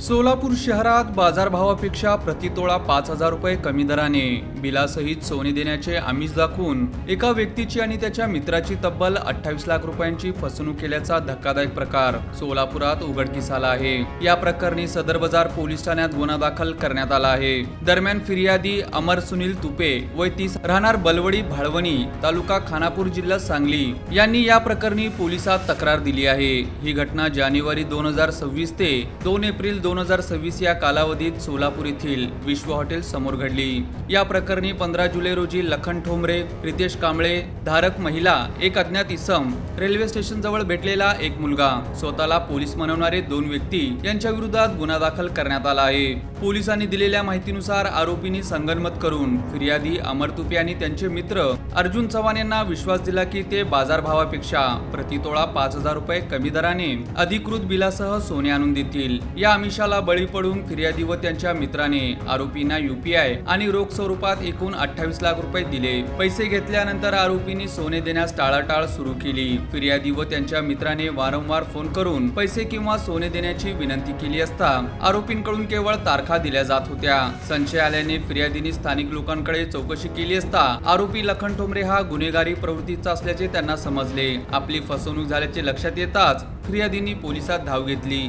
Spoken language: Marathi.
सोलापूर शहरात बाजारभावापेक्षा प्रतितोळा 5,000 रुपये कमी दराने बिलासहित सोने देण्याचे आमिष दाखवून एका व्यक्तीची आणि त्याच्या मित्राची तब्बल 28 लाख रुपयांची फसवणूक केल्याचा धक्कादायक प्रकार सोलापुरात उघडकीस आला आहे। या प्रकरणी सदर बाजार पोलीस ठाण्यात गुन्हा दाखल करण्यात आला आहे। दरम्यान फिर्यादी अमर सुनील तुपे वय 30 राहणार बलवडी भाळवणी तालुका खानापूर जिल्हा सांगली यांनी या प्रकरणी पोलिसात तक्रार दिली आहे। ही घटना जानेवारी 2026 ते 2 एप्रिल 2026 या कालावधीत सोलापूर येथील विश्व हॉटेल समोर घडली। या प्रकरणी 15 जुलै रोजी लखन ठोंबरे, रितेश कांबळे, धारक महिला, एक अज्ञात इसम, रेल्वे स्टेशन जवळ भेटलेला एक मुलगा, स्वतःला पोलीस म्हणवणारे 2 व्यक्ती यांच्या विरोधात गुन्हा दाखल करण्यात आला आहे। पोलिसांनी दिलेल्या माहितीनुसार आरोपींनी संगनमत करून फिर्यादी अमर तुपे आणि त्यांचे मित्र अर्जुन चव्हाण यांना विश्वास दिला की ते बाजारभावापेक्षा प्रतितोळा 5,000 रुपये कमी दराने अधिकृत बिलासह सोने आणून देतील। या आमिषाला बळी पडून फिर्यादी व त्यांच्या मित्राने आरोपींना UPI आणि रोख स्वरूपात एकूण 28 लाख रुपये दिले। पैसे घेतल्यानंतर आरोपींनी सोने देण्यास टाळाटाळ सुरू केली। फिर्यादी व त्यांच्या मित्राने वारंवार फोन करून पैसे किंवा सोने देण्याची विनंती केली असता आरोपींकडून केवळ तारखा दिल्या जात होत्या। संशय आल्याने फिर्यादींनी स्थानिक लोकांकडे चौकशी केली असता आरोपी लखन ठोंबरे हा गुन्हेगारी प्रवृत्तीचा असल्याचे त्यांना समजले। आपली फसवणूक झाल्याचे लक्षात येताच फिर्यादींनी पोलिसात धाव घेतली।